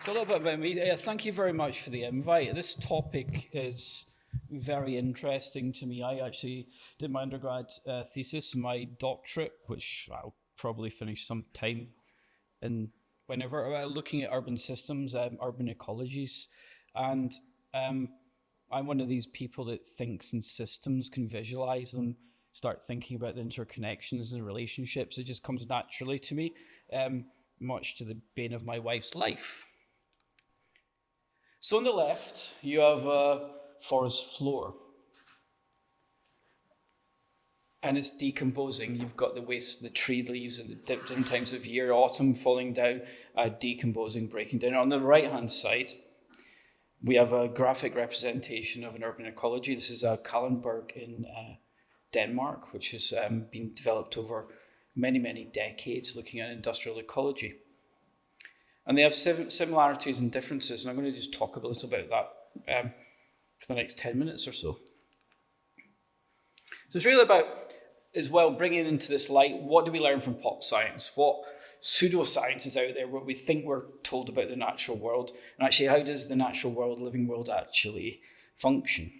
So a little bit about me. Thank you very much for the invite. This topic is very interesting to me. I actually did my undergrad thesis and my doctorate, which I'll probably finish sometime in whenever, looking at urban systems, urban ecologies. And um, I'm one of these people that thinks in systems, can visualize them, start thinking about the interconnections and relationships. It just comes naturally to me, much to the bane of my wife's life. So on the left, you have a forest floor. And it's decomposing. You've got the waste, the tree leaves at the different times of year, autumn falling down, decomposing, breaking down. On the right-hand side, we have a graphic representation of an urban ecology. This is Kallenberg in Denmark, which has been developed over many, many decades, looking at industrial ecology. And they have similarities and differences, and I'm going to just talk a little bit about that for the next 10 minutes or so. So it's really about, as well, bringing into this light, what do we learn from pop science? What pseudoscience is out there, what we think we're told about the natural world, and actually how does the natural world, living world, actually function?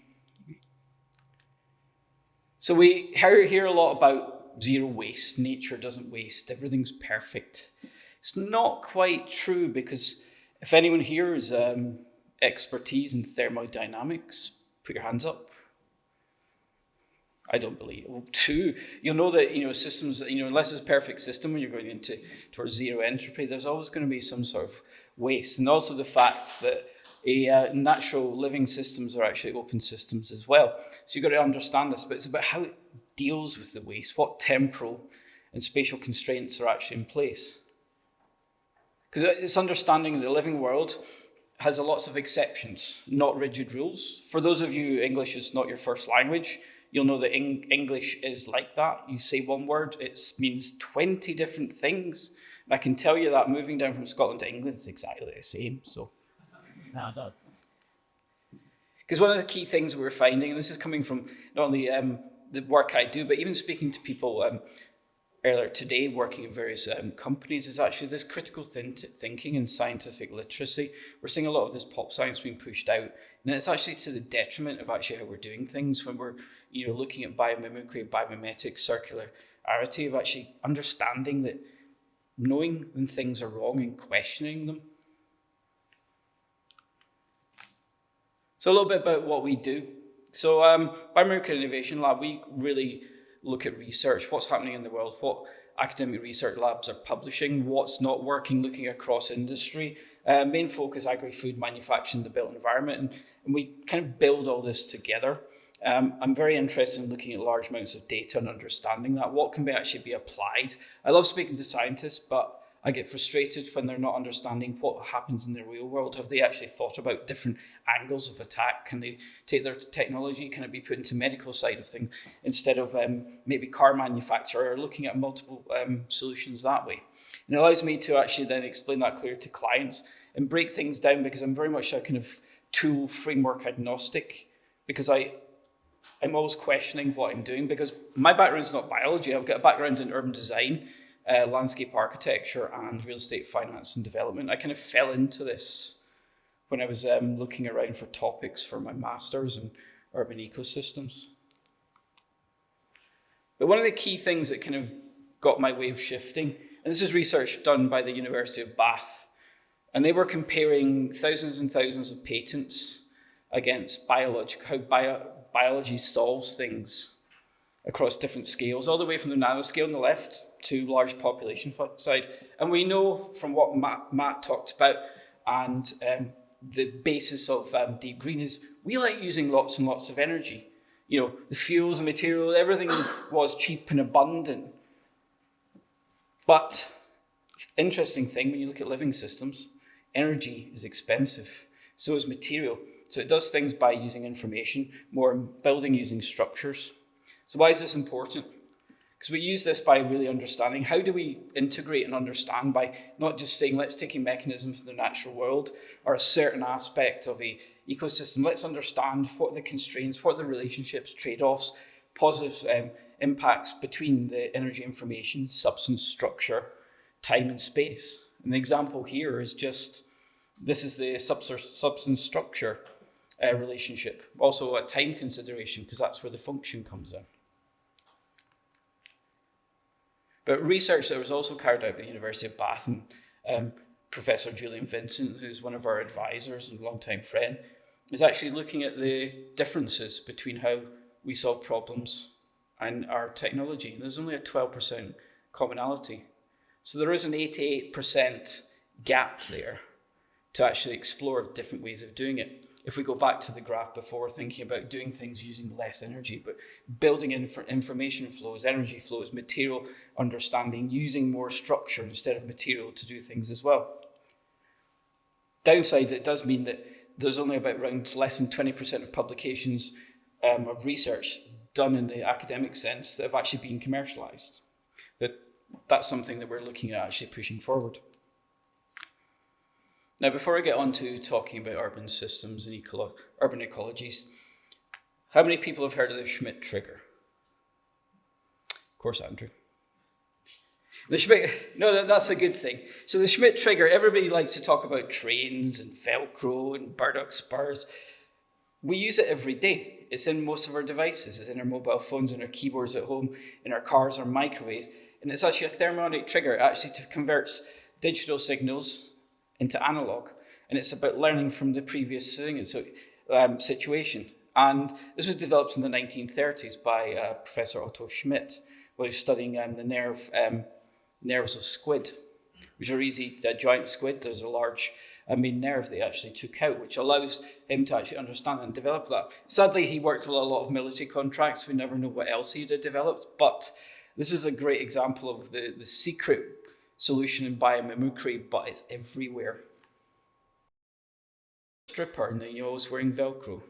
So we hear a lot about zero waste, nature doesn't waste, everything's perfect. It's not quite true, because if anyone here has expertise in thermodynamics, put your hands up. I don't believe it. Well, two, you'll know that systems, unless it's a perfect system when you're going towards zero entropy, there's always going to be some sort of waste. And also the fact that natural living systems are actually open systems as well. So you've got to understand this, but it's about how it deals with the waste, what temporal and spatial constraints are actually in place. Because it's understanding the living world has lots of exceptions, not rigid rules. For those of you, English is not your first language, you'll know that English is like that. You say one word, it means 20 different things. And I can tell you that moving down from Scotland to England is exactly the same. So, because one of the key things we're finding, and this is coming from not only the work I do, but even speaking to people earlier today, working in various companies, is actually this critical thinking and scientific literacy. We're seeing a lot of this pop science being pushed out, and it's actually to the detriment of actually how we're doing things when we're looking at biomimicry, biomimetics, circularity, of actually understanding that, knowing when things are wrong and questioning them. So a little bit about what we do. So Biomimicry Innovation Lab, we really look at research, what's happening in the world, what academic research labs are publishing, what's not working, looking across industry. Main focus, agri-food manufacturing, the built environment, and we kind of build all this together. I'm very interested in looking at large amounts of data and understanding that, what can actually be applied. I love speaking to scientists, but I get frustrated when they're not understanding what happens in the real world. Have they actually thought about different angles of attack? Can they take their technology, can it be put into medical side of things instead of maybe car manufacturer, or looking at multiple solutions that way? And it allows me to actually then explain that clearly to clients and break things down, because I'm very much a kind of tool framework agnostic, because I'm always questioning what I'm doing, because my background is not biology. I've got a background in urban design, landscape architecture, and real estate finance and development. I kind of fell into this when I was looking around for topics for my master's in urban ecosystems. But one of the key things that kind of got my way of shifting, and this is research done by the University of Bath, and they were comparing thousands and thousands of patents against how biology solves things across different scales, all the way from the nanoscale on the left to large population side. And we know from what Matt talked about, and the basis of Deep Green, is we like using lots and lots of energy. The fuels and material, everything was cheap and abundant. But interesting thing, when you look at living systems, energy is expensive, so is material. So it does things by using information, more building using structures. So why is this important? Because we use this by really understanding how do we integrate and understand, by not just saying, let's take a mechanism from the natural world or a certain aspect of a ecosystem. Let's understand what are the constraints, what are the relationships, trade-offs, positive impacts between the energy, information, substance, structure, time and space. An example here is just This is the substance structure relationship. Also a time consideration, because that's where the function comes in. But research that was also carried out by the University of Bath, and Professor Julian Vincent, who's one of our advisors and longtime friend, is actually looking at the differences between how we solve problems and our technology. And there's only a 12% commonality. So there is an 88% gap there to actually explore different ways of doing it. If we go back to the graph before, thinking about doing things using less energy, but building information flows, energy flows, material understanding, using more structure instead of material to do things as well. Downside, it does mean that there's only about around less than 20% of publications of research done in the academic sense that have actually been commercialized. That's something that we're looking at actually pushing forward. Now, before I get on to talking about urban systems and urban ecologies, how many people have heard of the Schmidt trigger? Of course, Andrew. That's a good thing. So the Schmidt trigger, everybody likes to talk about trains and Velcro and burdock spurs. We use it every day. It's in most of our devices. It's in our mobile phones, in our keyboards at home, in our cars, our microwaves. And it's actually a thermodynamic trigger. It actually converts digital signals into analog. And it's about learning from the previous situation. And this was developed in the 1930s by Professor Otto Schmidt, while he was studying the nerves of squid, which are easy. A giant squid, there's a large main nerve they actually took out, which allows him to actually understand and develop that. Sadly, he worked with a lot of military contracts. We never know what else he'd have developed, but this is a great example of the secret solution in biomimicry, but it's everywhere. Stripper, and then you're always wearing Velcro.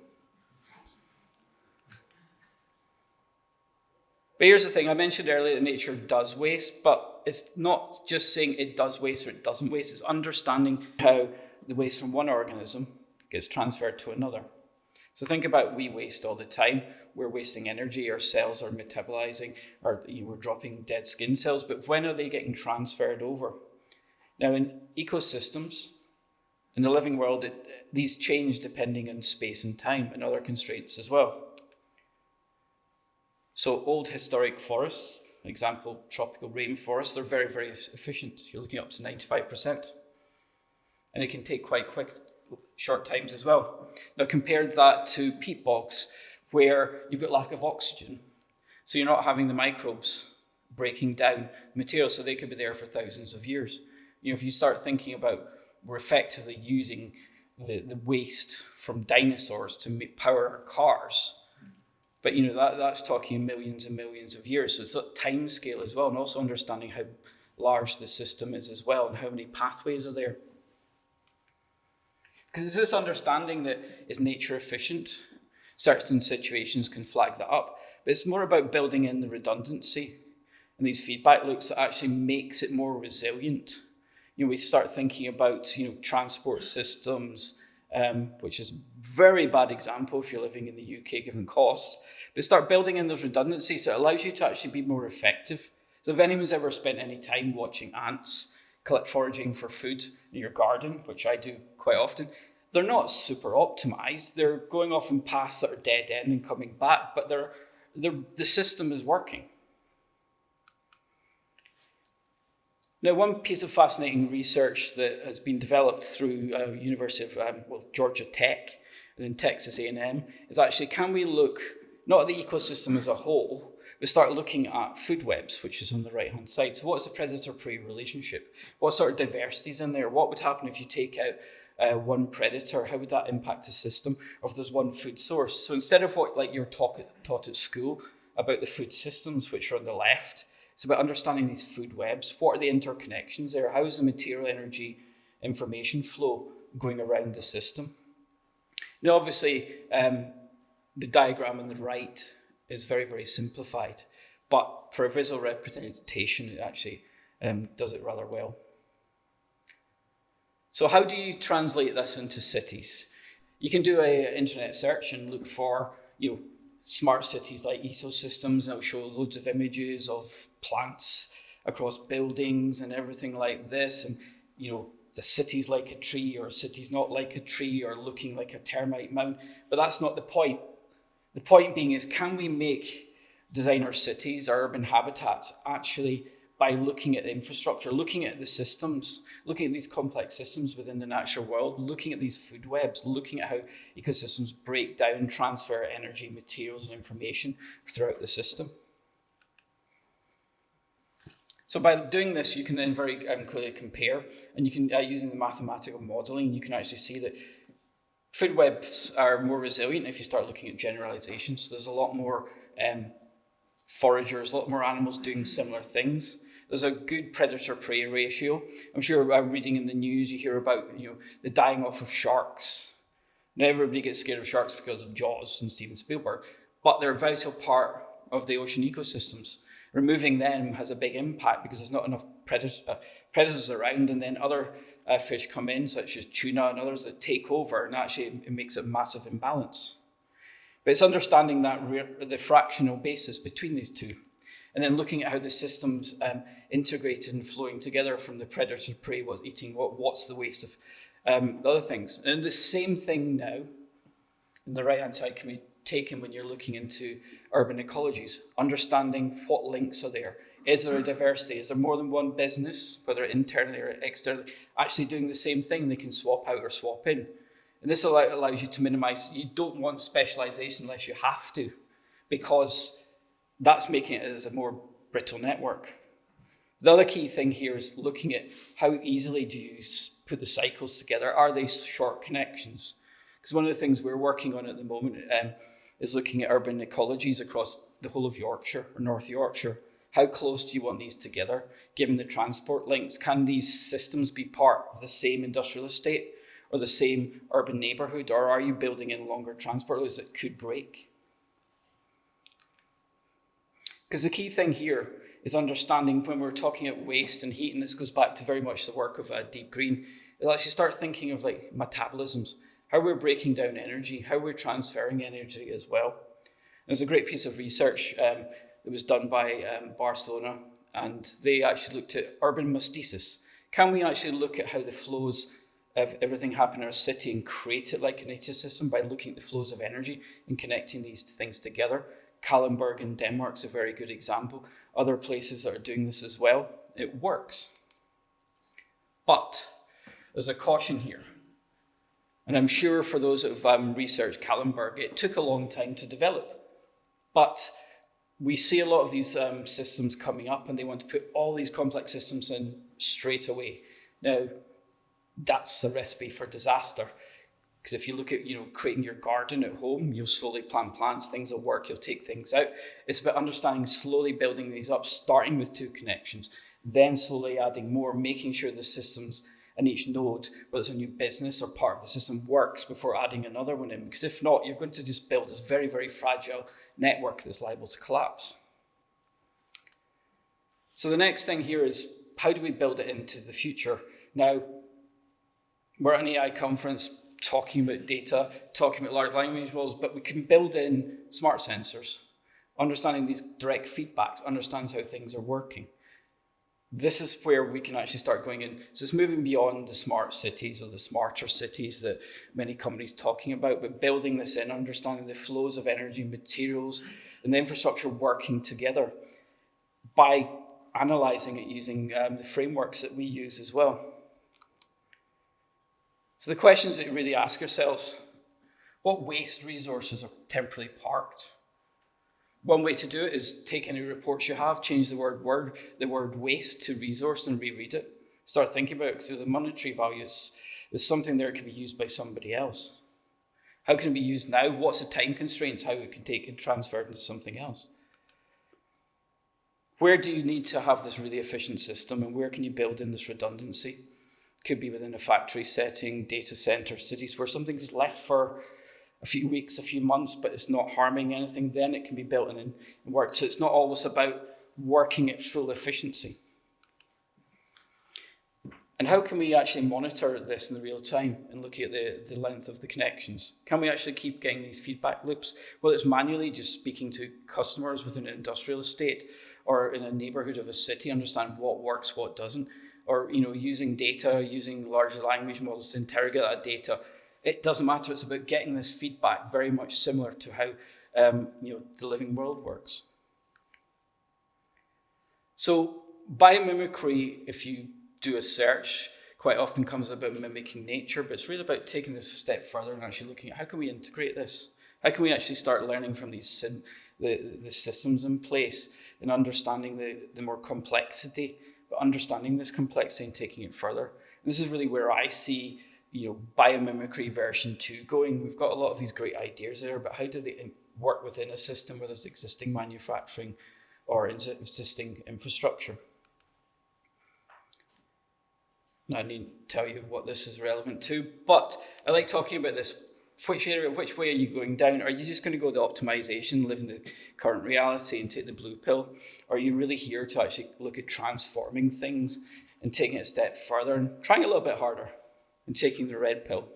But here's the thing, I mentioned earlier that nature does waste, but it's not just saying it does waste or it doesn't waste, it's understanding how the waste from one organism gets transferred to another. So think about we waste all the time. We're wasting energy, our cells are metabolizing, or we're dropping dead skin cells, but when are they getting transferred over? Now in ecosystems, in the living world, these change depending on space and time and other constraints as well. So old historic forests, example, tropical rainforests, they're very, very efficient. You're looking up to 95%. And it can take quite short times as well. Now compare that to peat bogs, where you've got lack of oxygen. So you're not having the microbes breaking down material, so they could be there for thousands of years. If you start thinking about, we're effectively using the waste from dinosaurs to power our cars. But that's talking millions and millions of years. So it's that time scale as well, and also understanding how large the system is as well, and how many pathways are there. Because it's this understanding that is nature efficient. Certain situations can flag that up, but it's more about building in the redundancy and these feedback loops that actually makes it more resilient. We start thinking about transport systems, which is a very bad example if you're living in the UK given costs, but start building in those redundancies that allows you to actually be more effective. So if anyone's ever spent any time watching ants foraging for food in your garden, which I do quite often, they're not super optimized. They're going off in paths that are dead end and coming back, but the system is working. Now, one piece of fascinating research that has been developed through University of Georgia Tech and then Texas A&M is actually, can we look not at the ecosystem as a whole, but start looking at food webs, which is on the right-hand side. So what's the predator-prey relationship? What sort of diversity is in there? What would happen if you take out one predator? How would that impact the system? Or if there's one food source? So instead of what you're taught at school about the food systems, which are on the left, it's about understanding these food webs. What are the interconnections there? How is the material, energy, information flow going around the system? Now, obviously, the diagram on the right is very, very simplified, but for a visual representation, it actually does it rather well. So how do you translate this into cities? You can do an internet search and look for, smart cities like ecosystems, and it'll show loads of images of plants across buildings and everything like this. And, the city's like a tree or a city's not like a tree or looking like a termite mound. But that's not the point. The point being is, can we design our cities, our urban habitats, actually by looking at the infrastructure, looking at the systems, looking at these complex systems within the natural world, looking at these food webs, looking at how ecosystems break down, transfer energy, materials, and information throughout the system. So by doing this, you can then very clearly compare, and you can, using the mathematical modeling, you can actually see that food webs are more resilient if you start looking at generalizations. So there's a lot more foragers, a lot more animals doing similar things. There's a good predator-prey ratio. I'm sure reading in the news, you hear about the dying off of sharks. Now everybody gets scared of sharks because of Jaws and Steven Spielberg, but they're a vital part of the ocean ecosystems. Removing them has a big impact because there's not enough predators around, and then other fish come in, such as tuna and others, that take over, and actually it makes a massive imbalance. But it's understanding that the fractional basis between these two, and then looking at how the systems integrated and flowing together from the predator prey, what's eating what's the waste of the other things. And the same thing now, on the right-hand side, can be taken when you're looking into urban ecologies, understanding what links are there. Is there a diversity? Is there more than one business, whether internally or externally, actually doing the same thing? They can swap out or swap in. And this allows you to minimize. You don't want specialization unless you have to, because that's making it as a more brittle network. The other key thing here is looking at how easily do you put the cycles together. Are they short connections? Because one of the things we're working on at the moment is looking at urban ecologies across the whole of Yorkshire or North Yorkshire. How close do you want these together, given the transport links? Can these systems be part of the same industrial estate or the same urban neighbourhood, or are you building in longer transport routes that could break? Because the key thing here is understanding, when we're talking about waste and heat, and this goes back to very much the work of Deep Green, is actually start thinking of like metabolisms, how we're breaking down energy, how we're transferring energy as well. There's a great piece of research that was done by Barcelona, and they actually looked at urban mastitis. Can we actually look at how the flows of everything happen in our city and create it like an ecosystem by looking at the flows of energy and connecting these things together? Kallenberg in Denmark is a very good example. Other places that are doing this as well. It works. But there's a caution here. And I'm sure for those that have researched Kallenberg, it took a long time to develop. But we see a lot of these systems coming up, and they want to put all these complex systems in straight away. Now, that's the recipe for disaster. Because if you look at, creating your garden at home, you'll slowly plant plants, things will work, you'll take things out. It's about understanding, slowly building these up, starting with 2 connections, then slowly adding more, making sure the systems and each node, whether it's a new business or part of the system, works before adding another one in. Because if not, you're going to just build this very, very fragile network that's liable to collapse. So the next thing here is, how do we build it into the future? Now, we're at an AI conference talking about data, talking about large language models, but we can build in smart sensors, understanding these direct feedbacks, understands how things are working. This is where we can actually start going in. So it's moving beyond the smart cities or the smarter cities that many companies talking about, but building this in, understanding the flows of energy, materials, and the infrastructure working together by analysing it using the frameworks that we use as well. So the questions that you really ask yourselves: what waste resources are temporarily parked? One way to do it is take any reports you have, change the word waste to resource, and reread it. Start thinking about it, because there's a monetary value. There's something there that can be used by somebody else. How can it be used now? What's the time constraints? How it can take and transfer it into something else? Where do you need to have this really efficient system, and where can you build in this redundancy? Could be within a factory setting, data center, cities where something's left for a few weeks, a few months, but it's not harming anything. Then it can be built in and worked. So it's not always about working at full efficiency. And how can we actually monitor this in the real time and look at the length of the connections? Can we actually keep getting these feedback loops? Whether it's manually just speaking to customers within an industrial estate or in a neighborhood of a city, understand what works, what doesn't. or using data, using large language models to interrogate that data. It doesn't matter. It's about getting this feedback, very much similar to how the living world works. So biomimicry, if you do a search, quite often comes about mimicking nature, but it's really about taking this a step further and actually looking at how can we integrate this? How can we actually start learning from these the systems in place and understanding the more complexity, but understanding this complexity and taking it further. And this is really where I see biomimicry version 2 going. We've got a lot of these great ideas there, but how do they work within a system where there's existing manufacturing or existing infrastructure? Now, I need to tell you what this is relevant to, but I like talking about this. Which way are you going down? Are you just going to go the optimization, live in the current reality and take the blue pill? Or are you really here to actually look at transforming things and taking it a step further and trying a little bit harder and taking the red pill?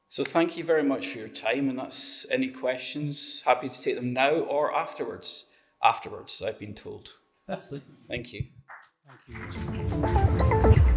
So thank you very much for your time, and that's any questions, happy to take them now or afterwards. Afterwards, I've been told. Absolutely. Thank you. Thank you.